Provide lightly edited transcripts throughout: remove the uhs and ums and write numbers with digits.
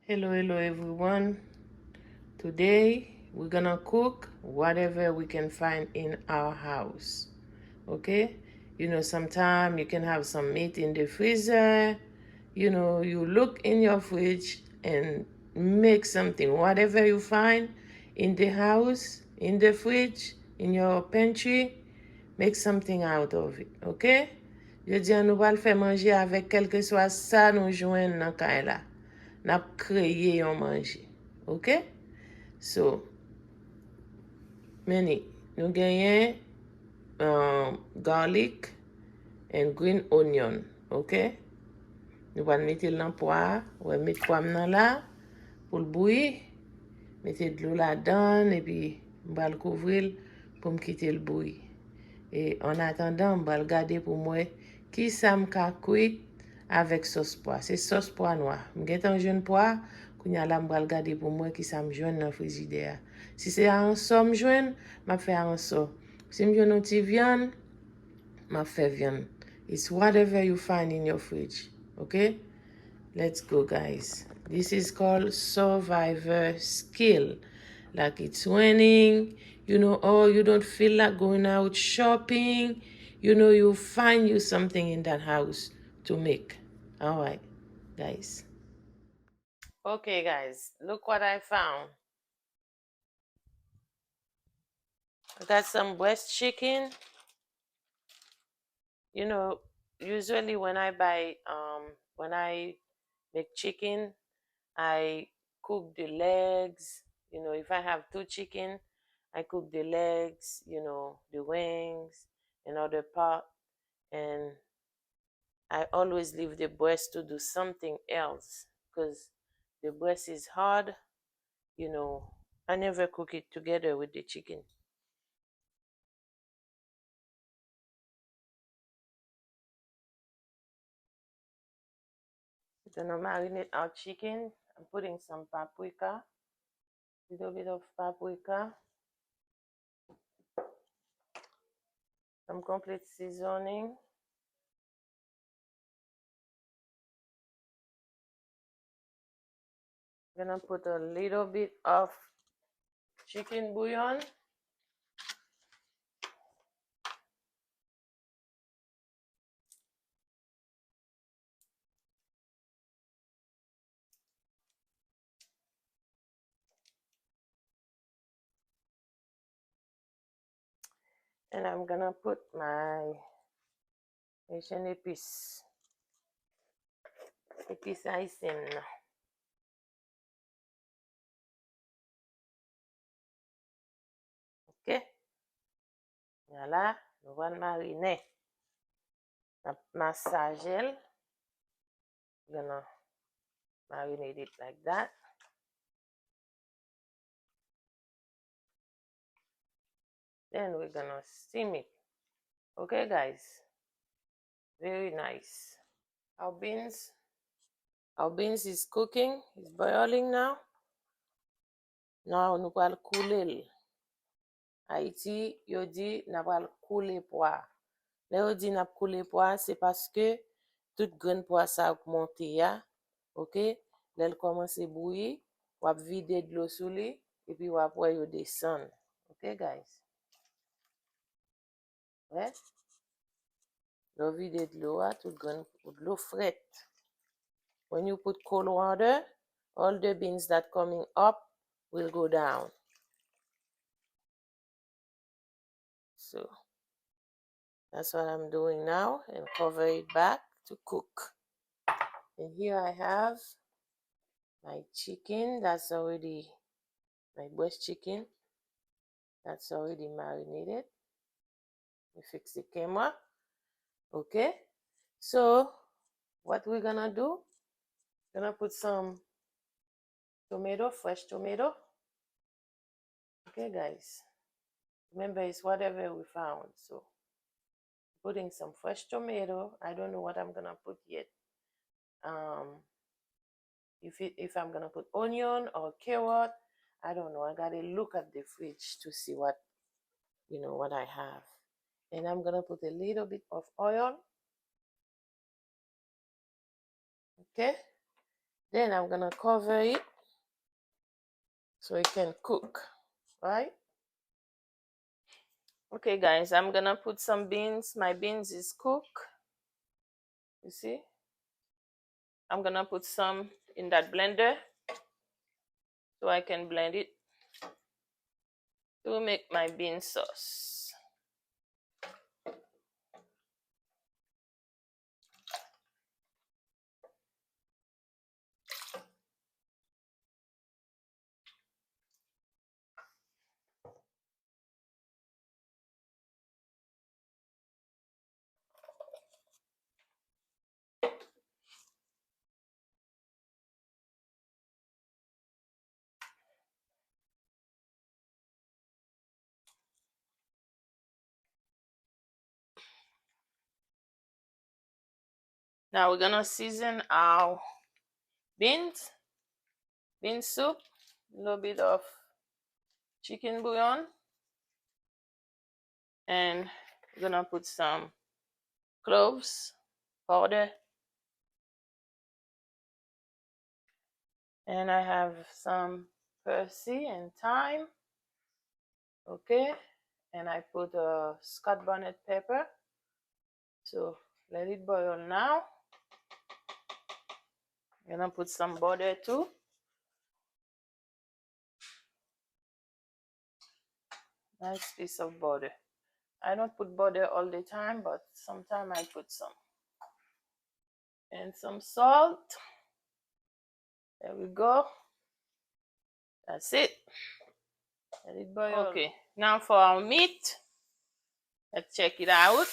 Hello everyone. Today we're gonna cook whatever we can find in our house. Okay? Sometimes you can have some meat in the freezer. You look in your fridge and make something. Whatever you find in the house, in the fridge, in your pantry, make something out of it. Okay? Je dis nous va le faire manger avec quel que soit ça nous joignent dans la n'a créé un manger. OK? So, many. Nous gagnons garlic and green onion. OK? Nous allons mettre dans le poêle. On va mettre poêle dans là pour le bouillir. Mettez de l'eau là-dedans et puis on va le couvrir pour me quitter le bouillir. Et en attendant, on va regarder pour moi qui ça me cuit avec sauce pois. C'est sauce pois noir. Je suis un jeune pois, qu'on y a là, je regarder pour moi qui ça me joint dans le frigidaire. Si c'est un somme joint, je fais un so. Si je joint une petite viande, je fais viande. It's whatever you find in your fridge. Okay? Let's go, guys. This is called survivor skill. Like it's raining, or you don't feel like going out shopping. You find you something in that house to make. All right, guys. Okay, guys, look what I found. I got some breast chicken. Usually when I make chicken, I cook the legs. If I have two chicken, I cook the legs, the wings, and other part. And I always leave the breast to do something else because the breast is hard. I never cook it together with the chicken. Gonna marinate our chicken. I'm putting some paprika, little bit of paprika, some complete seasoning. Gonna put a little bit of chicken bouillon. And I'm gonna put my Haitian épices. Épices haïtiennes. Ok? Voilà, nous allons mariner. Massage it. Gonna marinate it like that. Then we're gonna steam it. Okay, guys? Very nice. Our beans is cooking. It's boiling now. Now nous allons couler. Haïti, yo dit nous allons couler pois. Là yo dit n'a couler pois, c'est parce que toute graine pois ça a monté ya. OK? Là elle commence à bouillir, ou à vider de l'eau sous lui et puis ou après yo descend. OK, guys? Ouais? L'eau vide de l'eau, toute graine de l'eau frette. When you put cold water, all the beans that coming up will go down. So that's what I'm doing now and cover it back to cook. And here I have my chicken that's already, my breast chicken that's already marinated. We fix the camera. Okay, so what we're gonna do, gonna put some tomato, fresh tomato. Okay, guys, remember it's whatever we found. So putting some fresh tomato. I don't know what I'm gonna put yet. If I'm gonna put onion or carrot, I don't know. I gotta look at the fridge to see what what I have. And I'm gonna put a little bit of oil. Okay, Then I'm gonna cover it so it can cook, right? Okay guys, I'm gonna put some beans. My beans is cooked. You see? I'm gonna put some in that blender so I can blend it to make my bean sauce. Now we're gonna season our bean soup, a little bit of chicken bouillon, and we're gonna put some cloves powder, and I have some persil and thyme. Okay, and I put a Scotch bonnet pepper. So let it boil now. I'm gonna put some butter too. Nice piece of butter. I don't put butter all the time, but sometimes I put some. And some salt. There we go. That's it. Let it boil. Okay, now for our meat. Let's check it out.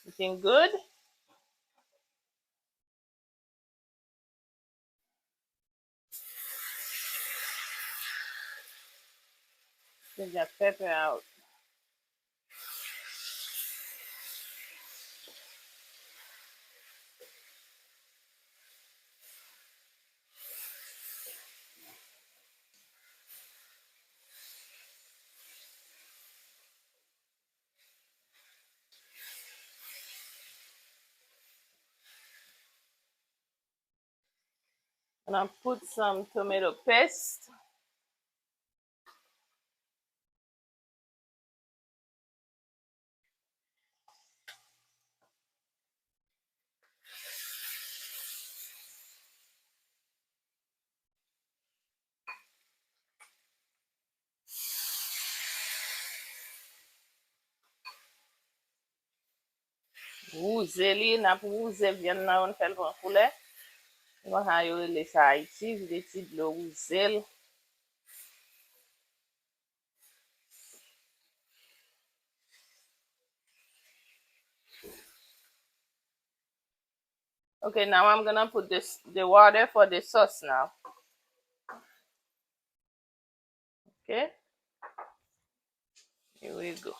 Looking good. Take that pepper out. And I'll put some tomato paste. Rouze li, nap rouze vyen nan on fel pan koule. Mwen ha yo le sa Haiti, vide ti de lo rouze. Okay, now I'm gonna put the water for the sauce now. Okay, here we go.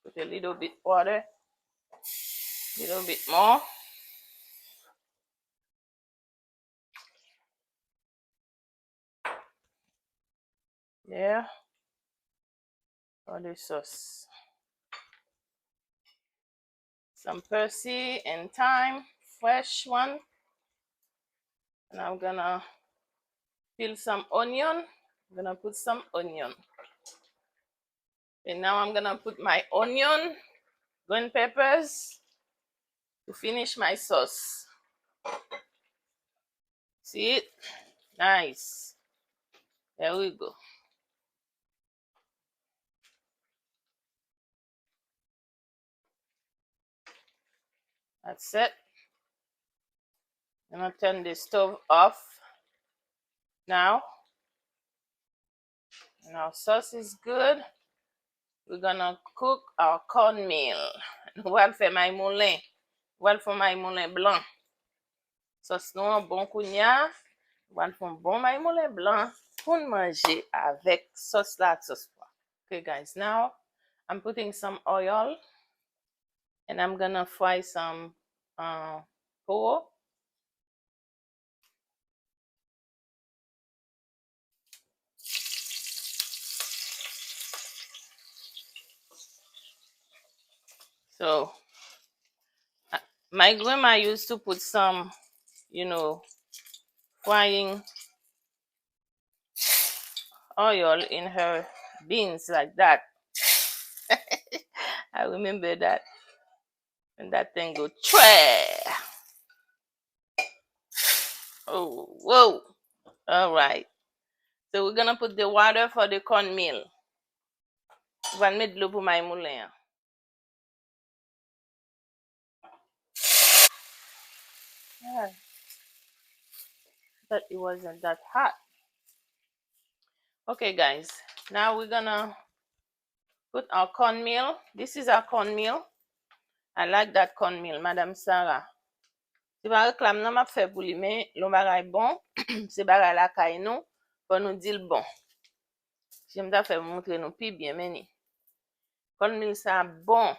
Put a little bit water, little bit more. There, for the sauce. Some persil and thyme, fresh one. And I'm gonna peel some onion. I'm gonna put some onion. And now I'm gonna put my onion, green peppers to finish my sauce. See it? Nice. There we go. That's it. I'm gonna turn the stove off now. And our sauce is good. We're gonna cook our cornmeal. Wal fe may moulin. Wal for may moulin blanc. Sauce nou bon kounya. Wal for bon may moulin blanc. Pour manger avec sauce la sauce. Okay guys, now I'm putting some oil. And I'm gonna fry some pouw. So my grandma used to put some, frying oil in her beans like that. I remember that. And that thing go tray. Oh, whoa. All right. So we're gonna put the water for the cornmeal. Je vais mettre de l'eau pour my moulin. Yeah, but it wasn't that hot. Okay, guys. Now we're gonna put our cornmeal. This is our cornmeal. I like that cornmeal, Madame Sarah. Se pa reklam nan map fe pou li, men lon bagay bon, se bagay la kay nou, pou nou dil bon. Jem da fe montre nou pi bien meni. Cornmeal sa bon.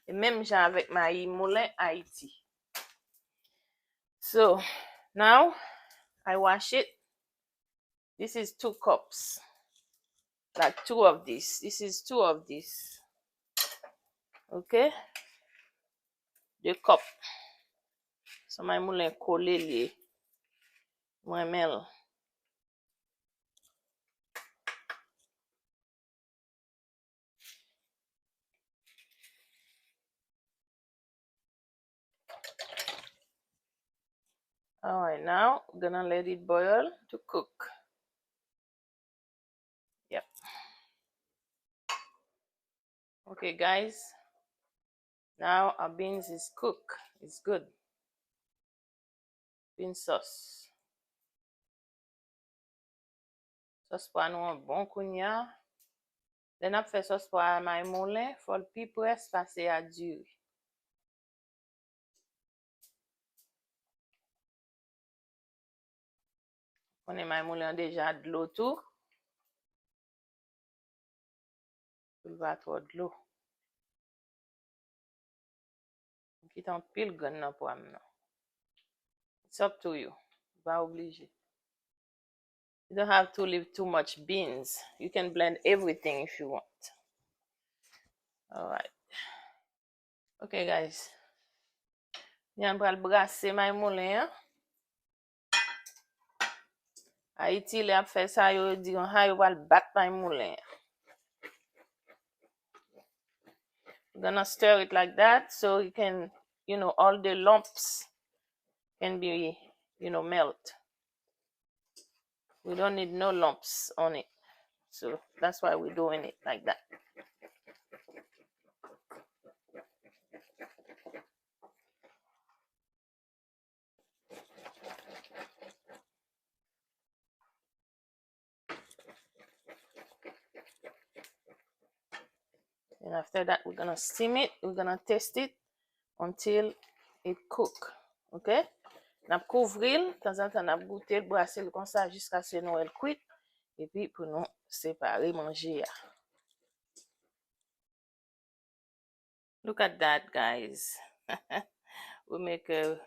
Et même jan avec ma moulin Haiti. So now I wash it. This is 2 cups. Like 2 of this. This is 2 of this. Okay? 2 cups. So my moulin kole li. Mwen mel. Alright, now we're gonna let it boil to cook. Yep. Okay, guys. Now our beans is cooked. It's good. Bean sauce. Sauce pa nou an bon kounya. Den ap fe sauce pa my moulin. Fol pi pres pase a dure. Konen my moulin deja de l'eau tout. Il va trop de l'eau. Kit an pile gon nan pou am nan. It's up to you. Ba oblige. You don't have to leave too much beans. You can blend everything if you want. Alright. Okay, guys. Nyan pral brase my moulin. Haiti le ap fe sa yo di yon ha yo pral bat my moulin. We're gonna stir it like that so you can, all the lumps can be, melt. We don't need no lumps on it. So that's why we're doing it like that. And after that, we're gonna steam it. We're gonna test it until it cook. Okay? Nap kouvril, tan zan tan nap goute l, brase l kon sa jiska se nou el kwit. Et puis pou nou separe manje ya. Look at that, guys. We make a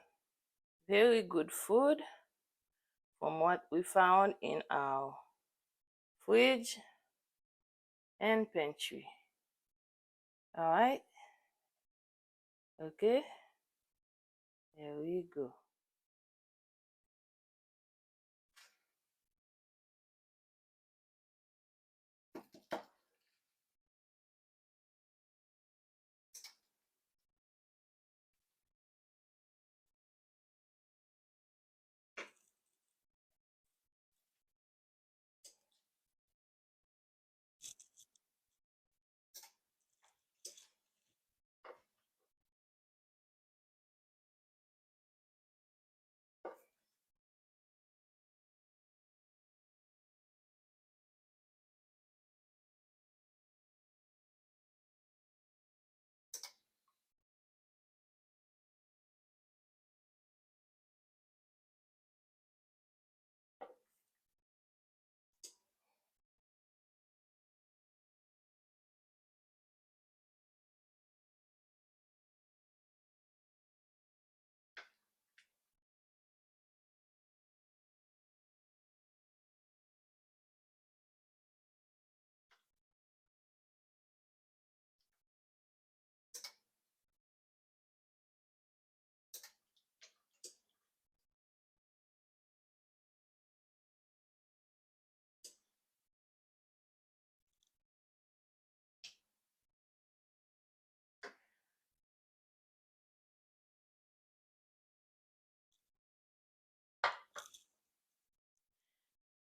very good food from what we found in our fridge and pantry. All right. Okay. There we go.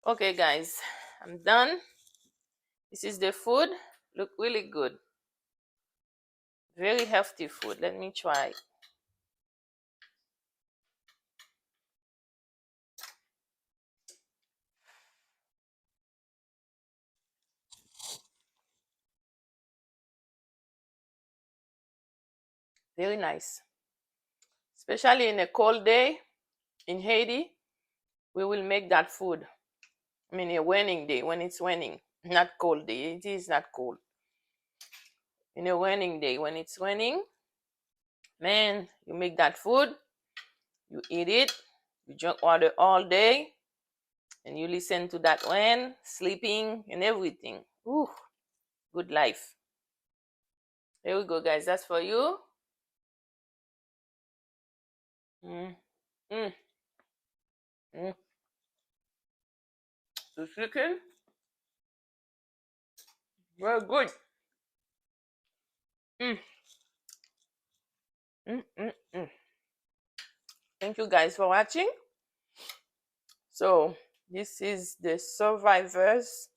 Okay, guys, I'm done. This is the food. Look really good. Very healthy food. Let me try. Very nice. Especially in a cold day in Haiti, we will make that food. I mean, a raining day when it's raining, not cold day. It is not cold. In a raining day when it's raining, man, you make that food, you eat it, you drink water all day, and you listen to that rain, sleeping, and everything. Ooh, good life. There we go, guys. That's for you. Mm, mm, mm. The chicken, very good. Mm, mm, mm, mm. Thank you guys for watching. So this is the survivor's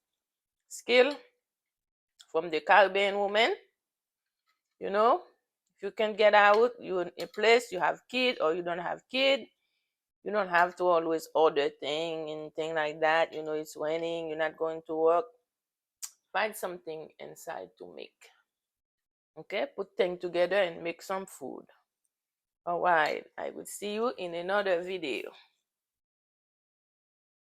skill from the Caribbean woman. You know, if you can get out, you're in a place you have kid or you don't have kid, you don't have to always order thing and thing like that. You know, it's raining, you're not going to work. Find something inside to make. Okay, put things together and make some food. All right, I will see you in another video.